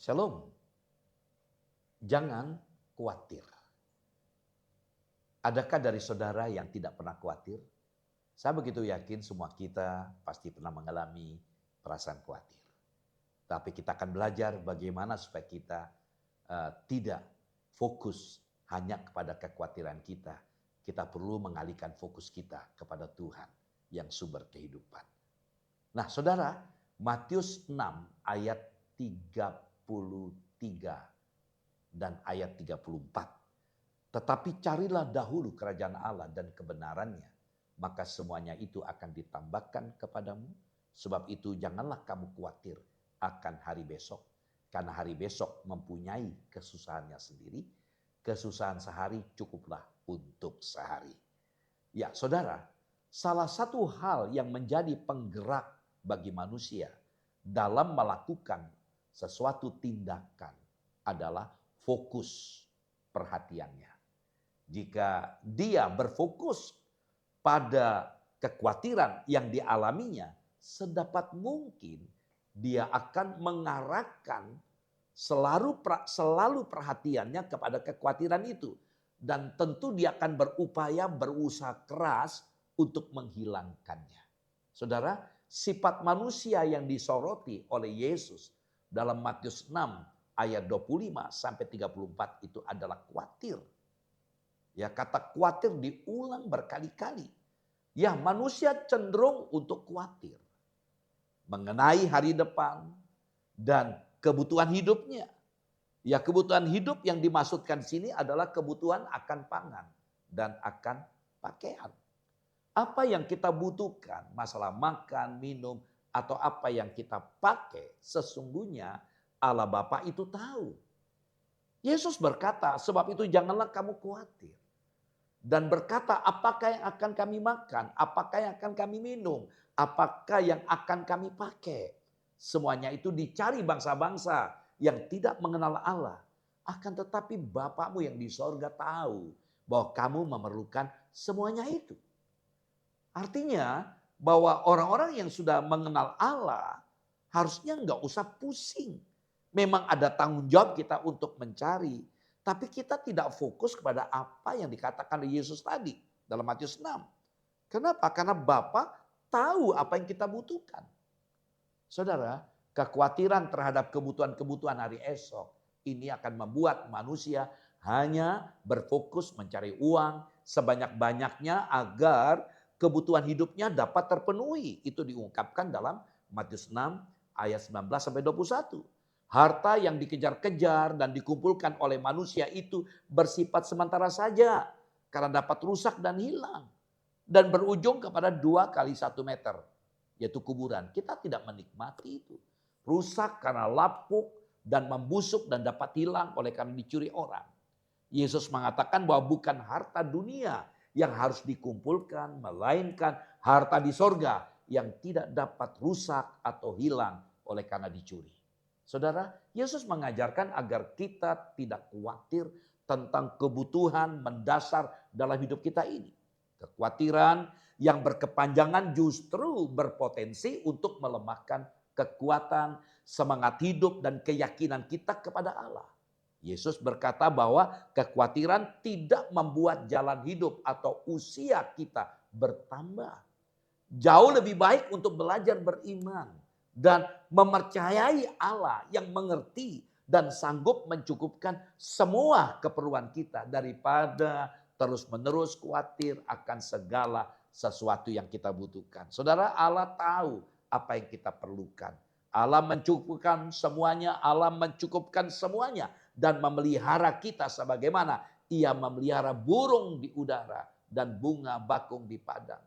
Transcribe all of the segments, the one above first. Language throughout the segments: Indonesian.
Shalom, jangan khawatir. Adakah dari saudara yang tidak pernah khawatir? Saya begitu yakin semua kita pasti pernah mengalami perasaan khawatir. Tapi kita akan belajar bagaimana supaya kita tidak fokus hanya kepada kekhawatiran kita. Kita perlu mengalihkan fokus kita kepada Tuhan yang sumber kehidupan. Nah saudara, Matius 6 ayat 33 dan ayat 34. Tetapi carilah dahulu kerajaan Allah dan kebenarannya, maka semuanya itu akan ditambahkan kepadamu. Sebab itu janganlah kamu khawatir akan hari besok, karena hari besok mempunyai kesusahannya sendiri. Kesusahan sehari cukuplah untuk sehari. Ya saudara, salah satu hal yang menjadi penggerak bagi manusia dalam melakukan sesuatu tindakan adalah fokus perhatiannya. Jika dia berfokus pada kekhawatiran yang dialaminya, sedapat mungkin dia akan mengarahkan selalu perhatiannya kepada kekhawatiran itu. Dan tentu dia akan berusaha keras untuk menghilangkannya. Saudara, sifat manusia yang disoroti oleh Yesus dalam Matius 6 ayat 25 sampai 34 itu adalah khawatir. Ya, kata khawatir diulang berkali-kali. Ya, manusia cenderung untuk khawatir mengenai hari depan dan kebutuhan hidupnya. Ya, kebutuhan hidup yang dimaksudkan di sini adalah kebutuhan akan pangan dan akan pakaian. Apa yang kita butuhkan, masalah makan, minum, atau apa yang kita pakai, sesungguhnya Allah Bapa itu tahu. Yesus berkata, sebab itu janganlah kamu khawatir. Dan berkata, apakah yang akan kami makan, apakah yang akan kami minum, apakah yang akan kami pakai. Semuanya itu dicari bangsa-bangsa yang tidak mengenal Allah. Akan tetapi Bapamu yang di sorga tahu bahwa kamu memerlukan semuanya itu. Artinya bahwa orang-orang yang sudah mengenal Allah harusnya nggak usah pusing. Memang ada tanggung jawab kita untuk mencari. Tapi kita tidak fokus kepada apa yang dikatakan oleh Yesus tadi dalam Matius 6. Kenapa? Karena Bapa tahu apa yang kita butuhkan. Saudara, kekhawatiran terhadap kebutuhan-kebutuhan hari esok ini akan membuat manusia hanya berfokus mencari uang sebanyak-banyaknya agar kebutuhan hidupnya dapat terpenuhi. Itu diungkapkan dalam Matius 6 ayat 19 sampai 21. Harta yang dikejar-kejar dan dikumpulkan oleh manusia itu bersifat sementara saja karena dapat rusak dan hilang. Dan berujung kepada 2 kali 1 meter, yaitu kuburan. Kita tidak menikmati itu. Rusak karena lapuk dan membusuk dan dapat hilang oleh karena dicuri orang. Yesus mengatakan bahwa bukan harta dunia yang harus dikumpulkan, melainkan harta di sorga yang tidak dapat rusak atau hilang oleh karena dicuri. Saudara, Yesus mengajarkan agar kita tidak khawatir tentang kebutuhan mendasar dalam hidup kita ini. Kekhawatiran yang berkepanjangan justru berpotensi untuk melemahkan kekuatan, semangat hidup, dan keyakinan kita kepada Allah. Yesus berkata bahwa kekhawatiran tidak membuat jalan hidup atau usia kita bertambah. Jauh lebih baik untuk belajar beriman dan mempercayai Allah yang mengerti dan sanggup mencukupkan semua keperluan kita daripada terus-menerus khawatir akan segala sesuatu yang kita butuhkan. Saudara, Allah tahu apa yang kita perlukan. Allah mencukupkan semuanya, Allah mencukupkan semuanya dan memelihara kita sebagaimana Ia memelihara burung di udara dan bunga bakung di padang.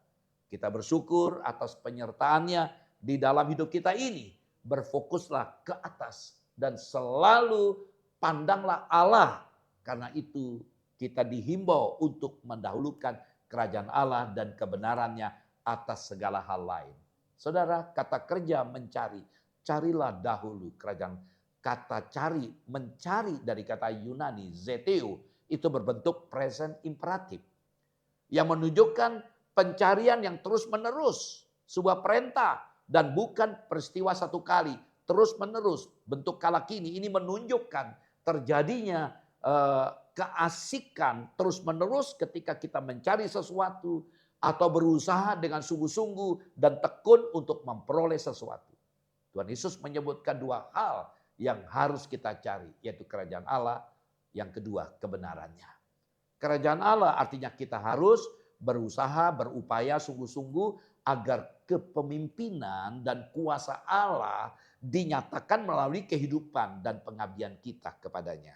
Kita bersyukur atas penyertaannya di dalam hidup kita ini. Berfokuslah ke atas dan selalu pandanglah Allah. Karena itu kita dihimbau untuk mendahulukan kerajaan Allah dan kebenarannya atas segala hal lain. Saudara, kata kerja mencari, carilah dahulu kerajaan. Kata cari, mencari dari kata Yunani, zeteo, itu berbentuk present imperatif. Yang menunjukkan pencarian yang terus menerus. Sebuah perintah dan bukan peristiwa satu kali. terus-menerus. Bentuk kalakini ini menunjukkan terjadinya keasikan terus-menerus ketika kita mencari sesuatu atau berusaha dengan sungguh-sungguh dan tekun untuk memperoleh sesuatu. Tuhan Yesus menyebutkan dua hal yang harus kita cari, yaitu kerajaan Allah, yang kedua kebenarannya. Kerajaan Allah artinya kita harus berusaha, berupaya sungguh-sungguh agar kepemimpinan dan kuasa Allah dinyatakan melalui kehidupan dan pengabdian kita kepadanya.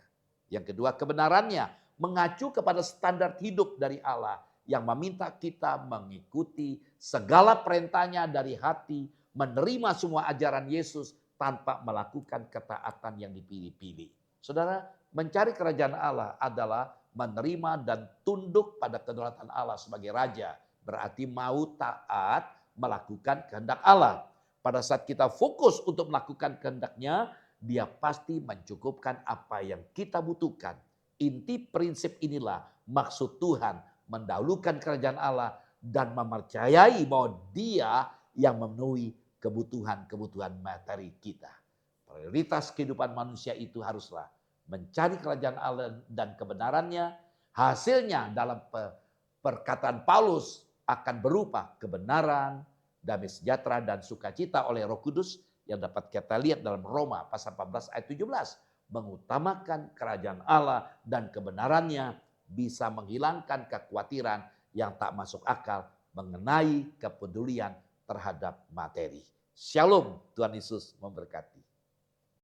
Yang kedua kebenarannya, mengacu kepada standar hidup dari Allah yang meminta kita mengikuti segala perintahnya dari hati, menerima semua ajaran Yesus tanpa melakukan ketaatan yang dipilih-pilih. Saudara, mencari kerajaan Allah adalah menerima dan tunduk pada kedaulatan Allah sebagai raja. Berarti mau taat melakukan kehendak Allah. Pada saat kita fokus untuk melakukan kehendaknya, dia pasti mencukupkan apa yang kita butuhkan. Inti prinsip inilah maksud Tuhan mendahulukan kerajaan Allah dan mempercayai bahwa dia yang memenuhi kebutuhan-kebutuhan materi kita. Prioritas kehidupan manusia itu haruslah mencari kerajaan Allah dan kebenarannya. Hasilnya dalam perkataan Paulus akan berupa kebenaran, damai sejahtera dan sukacita oleh Roh Kudus yang dapat kita lihat dalam Roma pasal 14 ayat 17. Mengutamakan kerajaan Allah dan kebenarannya bisa menghilangkan kekhawatiran yang tak masuk akal mengenai kepedulian terhadap materi. Shalom, Tuhan Yesus memberkati.